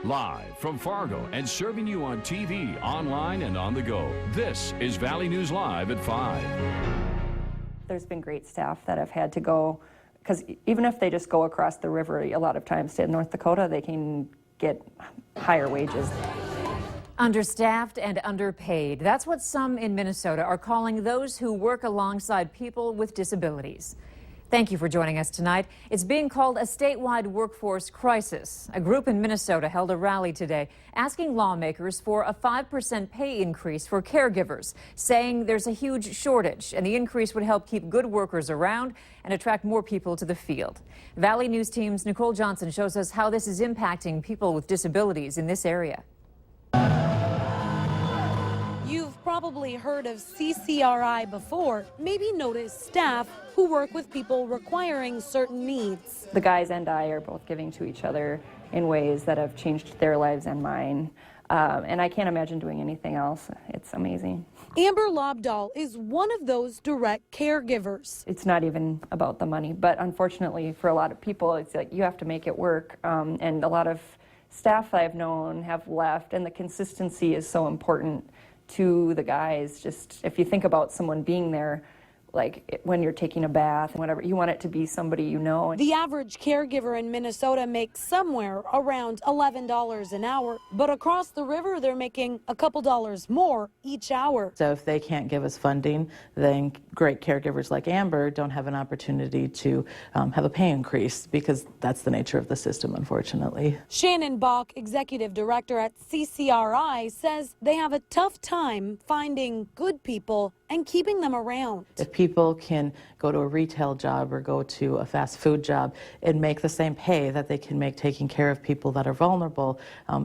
Live from Fargo and serving you on TV, online, and on the go. This is Valley News Live at 5. There's been great staff that have had to go, because even if they just go across the river, a lot of times to North Dakota, they can get higher wages. Understaffed and underpaid. That's what some in Minnesota are calling those who work alongside people with disabilities. Thank you for joining us tonight. It's being called a statewide workforce crisis. A group in Minnesota held a rally today asking lawmakers for a 5% pay increase for caregivers, saying there's a huge shortage and the increase would help keep good workers around and attract more people to the field. Valley News Team's Nicole Johnson shows us how this is impacting people with disabilities in this area. You've probably heard of CCRI before, maybe noticed staff who work with people requiring certain needs. The guys and I are both giving to each other in ways that have changed their lives and mine. And I can't imagine doing anything else. It's amazing. Amber Lobdahl is one of those direct caregivers. It's not even about the money, but unfortunately for a lot of people, it's like you have to make it work. And a lot of staff I've known have left, and the consistency is so important to the guys. Just if you think about someone being there, like when you're taking a bath and whatever, you want it to be somebody you know. The average caregiver in Minnesota makes somewhere around $11 an hour, but across the river they're making a couple dollars more each hour. So if they can't give us funding, then great caregivers like Amber don't have an opportunity to have a pay increase, because that's the nature of the system, unfortunately. Shannon Bach, executive director at CCRI, says they have a tough time finding good people and keeping them around. If people can go to a retail job or go to a fast food job and make the same pay that they can make taking care of people that are vulnerable,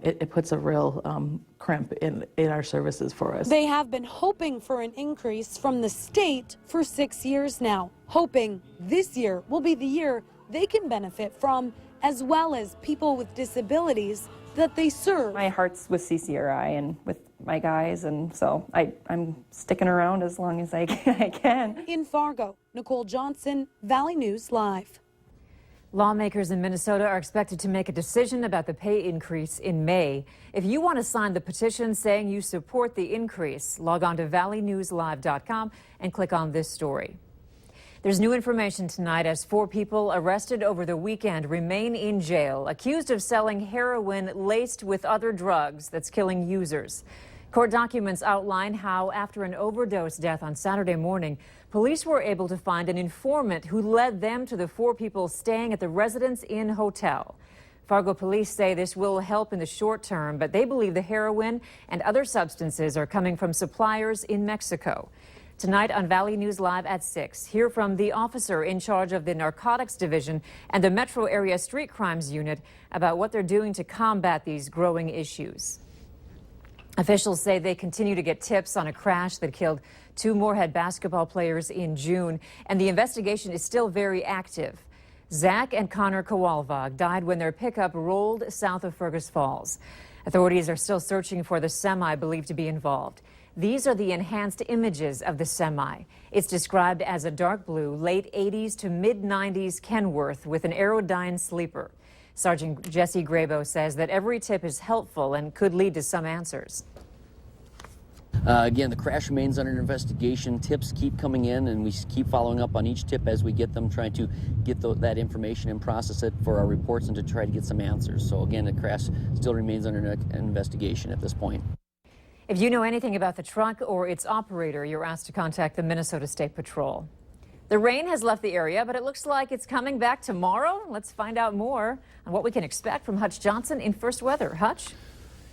it puts a real crimp in our services for us. They have been hoping for an increase from the state for 6 years now, hoping this year will be the year they can benefit from, as well as people with disabilities that they serve. My heart's with CCRI and with my guys, and so I'm sticking around as long as I can. In Fargo, Nicole Johnson, Valley News Live. Lawmakers in Minnesota are expected to make a decision about the pay increase in May. If you want to sign the petition saying you support the increase, log on to valleynewslive.com and click on this story. There's new information tonight as 4 people arrested over the weekend remain in jail, accused of selling heroin laced with other drugs that's killing users. Court documents outline how, after an overdose death on Saturday morning, police were able to find an informant who led them to the 4 people staying at the Residence Inn Hotel. Fargo police say this will help in the short term, but they believe the heroin and other substances are coming from suppliers in Mexico. Tonight on Valley News Live at 6, hear from the officer in charge of the Narcotics Division and the Metro Area Street Crimes Unit about what they're doing to combat these growing issues. Officials say they continue to get tips on a crash that killed 2 Moorhead basketball players in June, and the investigation is still very active. Zach and Connor Kowalvog died when their pickup rolled south of Fergus Falls. Authorities are still searching for the semi believed to be involved. These are the enhanced images of the semi. It's described as a dark blue, late 80s to mid-90s Kenworth with an Aerodyne sleeper. Sergeant Jesse Grabo says that every tip is helpful and could lead to some answers. Again, the crash remains under investigation. Tips keep coming in, and we keep following up on each tip as we get them, trying to get that information and process it for our reports and to try to get some answers. So again, the crash still remains under investigation at this point. If you know anything about the truck or its operator, you're asked to contact the Minnesota State Patrol. The rain has left the area, but it looks like it's coming back tomorrow. Let's find out more on what we can expect from Hutch Johnson in First Weather. Hutch?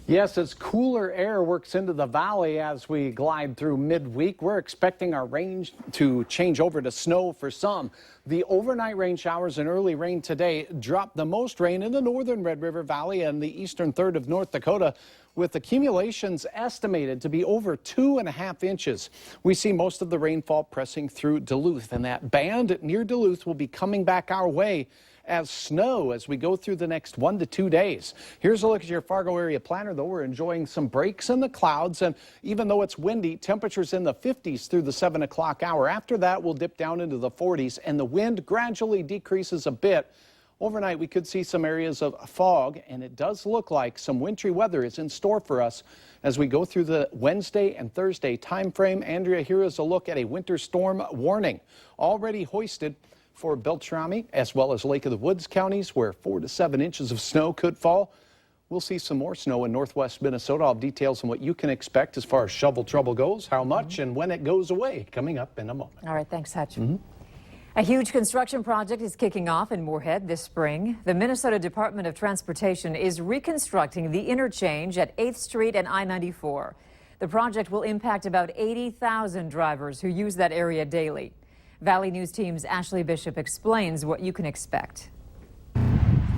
Yes, as cooler air works into the valley as we glide through midweek, we're expecting our rain to change over to snow for some. The overnight rain showers and early rain today dropped the most rain in the northern Red River Valley and the eastern third of North Dakota, with accumulations estimated to be over 2.5 inches. We see most of the rainfall pressing through Duluth, and that band near Duluth will be coming back our way as snow as we go through the next 1 to 2 days. Here's a look at your Fargo area planner, though. We're enjoying some breaks in the clouds, and even though it's windy, temperatures in the 50s through the 7 o'clock hour. After that, we'll dip down into the 40s, and the wind gradually decreases a bit Overnight, we could see some areas of fog, and it does look like some wintry weather is in store for us as we go through the Wednesday and Thursday time frame. Andrea, here is a look at a winter storm warning already hoisted for Beltrami as well as Lake of the Woods counties, where 4 to 7 inches of snow could fall. We'll see some more snow in northwest Minnesota. I'll have details on what you can expect as far as shovel trouble goes, how much, and when it goes away, coming up in a moment. All right, thanks, Hutch. A huge construction project is kicking off in Moorhead this spring. The Minnesota Department of Transportation is reconstructing the interchange at 8th Street and I-94. The project will impact about 80,000 drivers who use that area daily. Valley News Team's Ashley Bishop explains what you can expect.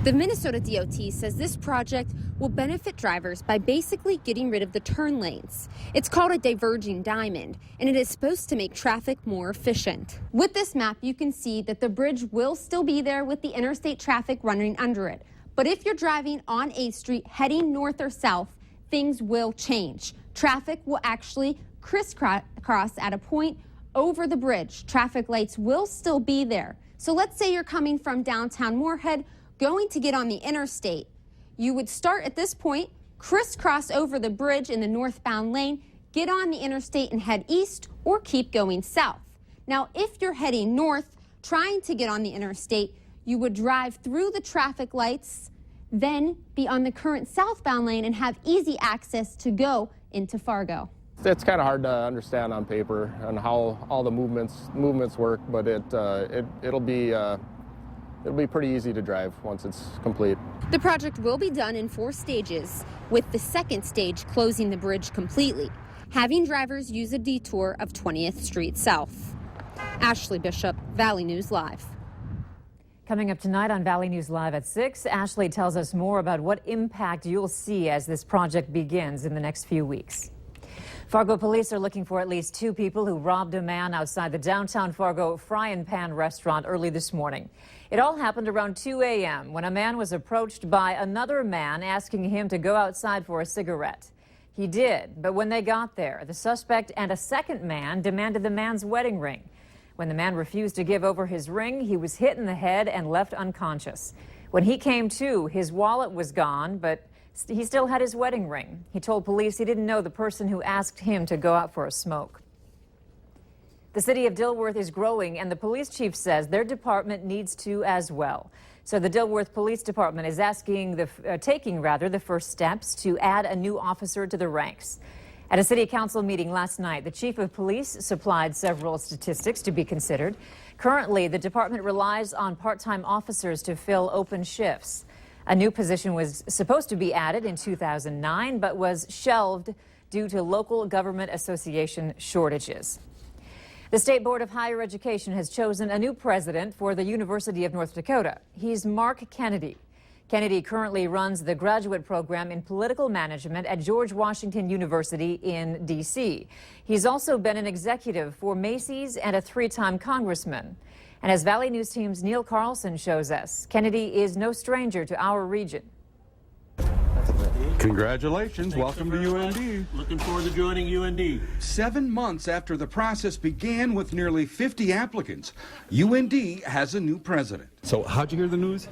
The Minnesota DOT says this project will benefit drivers by basically getting rid of the turn lanes. It's called a diverging diamond, and it is supposed to make traffic more efficient. With this map, you can see that the bridge will still be there with the interstate traffic running under it. But if you're driving on 8th Street heading north or south, things will change. Traffic will actually crisscross at a point over the bridge. Traffic lights will still be there. So let's say you're coming from downtown Moorhead, going to get on the interstate. You would start at this point, crisscross over the bridge in the northbound lane, get on the interstate and head east, or keep going south. Now, if you're heading north, trying to get on the interstate, you would drive through the traffic lights, then be on the current southbound lane and have easy access to go into Fargo. It's kind of hard to understand on paper and how all the movements work, but it'll be pretty easy to drive once it's complete. The project will be done in 4 stages, with the second stage closing the bridge completely, having drivers use a detour of 20th Street South. Ashley Bishop, Valley News Live. Coming up tonight on Valley News Live at 6, Ashley tells us more about what impact you'll see as this project begins in the next few weeks. Fargo police are looking for at least 2 people who robbed a man outside the downtown Fargo Fry and Pan restaurant early this morning. It all happened around 2 a.m. when a man was approached by another man asking him to go outside for a cigarette. He did, but when they got there, the suspect and a second man demanded the man's wedding ring. When the man refused to give over his ring, he was hit in the head and left unconscious. When he came to, his wallet was gone, but he still had his wedding ring. He told police he didn't know the person who asked him to go out for a smoke. The city of Dilworth is growing, and the police chief says their department needs to as well. So the Dilworth Police Department is taking the first steps to add a new officer to the ranks. At a city council meeting last night, the chief of police supplied several statistics to be considered. Currently, the department relies on part-time officers to fill open shifts. A new position was supposed to be added in 2009, but was shelved due to local government association shortages. The State Board of Higher Education has chosen a new president for the University of North Dakota. He's Mark Kennedy. Kennedy currently runs the graduate program in political management at George Washington University in D.C. He's also been an executive for Macy's and a 3-time congressman. And as Valley News Team's Neil Carlson shows us, Kennedy is no stranger to our region. Congratulations. Welcome to UND. Looking forward to joining UND. 7 months after the process began with nearly 50 applicants, UND has a new president. So how'd you hear the news?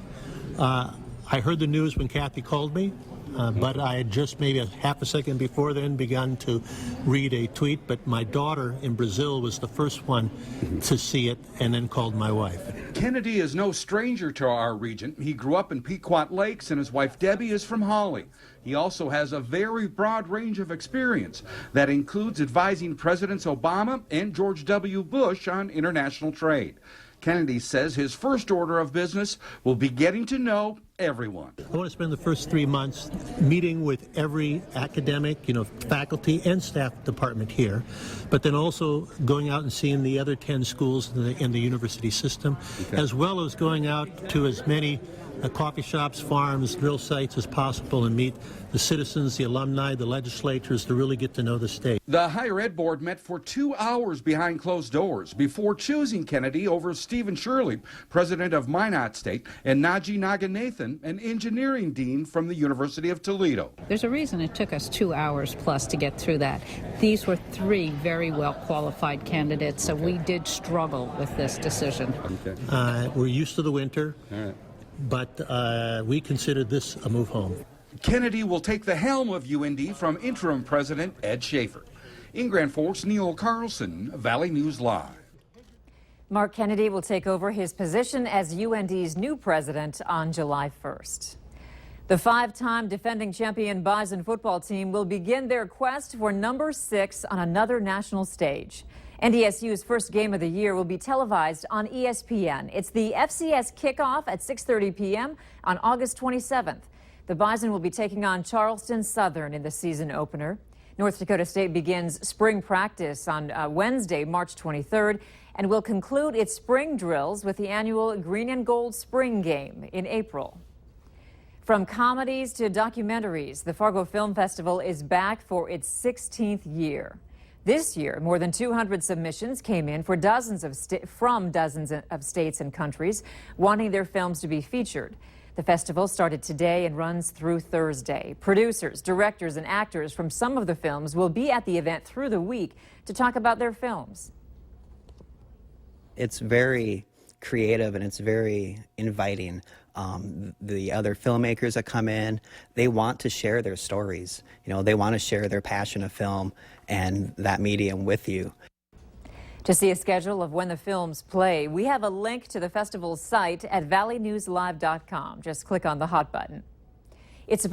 I heard the news when Kathy called me, but I had just maybe a half a second before then begun to read a tweet, but my daughter in Brazil was the first one to see it and then called my wife. Kennedy is no stranger to our region. He grew up in Pequot Lakes and his wife Debbie is from Hawley. He also has a very broad range of experience that includes advising Presidents Obama and George W. Bush on international trade. Kennedy says his first order of business will be getting to know everyone. I want to spend the first 3 months meeting with every academic, faculty and staff department here, but then also going out and seeing the other 10 schools in the university system, as well as going out to as many coffee shops, farms, drill sites as possible and meet the citizens, the alumni, the legislators to really get to know the state. The Higher Ed Board met for 2 hours behind closed doors before choosing Kennedy over Stephen Shirley, president of Minot State, and Naji Naganathan, an engineering dean from the University of Toledo. There's a reason it took us 2 hours plus to get through that. These were 3 very well qualified candidates, so we did struggle with this decision. We're used to the winter. All right. but we consider this a move home. Kennedy will take the helm of UND from interim president Ed Schaefer. In Grand Forks, Neil Carlson, Valley News Live. Mark Kennedy will take over his position as UND's new president on July 1st. The five-time defending champion Bison football team will begin their quest for number 6 on another national stage. NDSU's first game of the year will be televised on ESPN. It's the FCS kickoff at 6:30 p.m. on August 27th. The Bison will be taking on Charleston Southern in the season opener. North Dakota State begins spring practice on Wednesday, March 23rd, and will conclude its spring drills with the annual Green and Gold Spring Game in April. From comedies to documentaries, the Fargo Film Festival is back for its 16th year. This year, more than 200 submissions came in from dozens of states and countries wanting their films to be featured. The festival started today and runs through Thursday. Producers, directors, and actors from some of the films will be at the event through the week to talk about their films. It's very creative and it's very inviting. The other filmmakers that come in, they want to share their stories. You know, they want to share their passion of film and that medium with you. To see a schedule of when the films play, we have a link to the festival's site at valleynewslive.com. Just click on the hot button. It's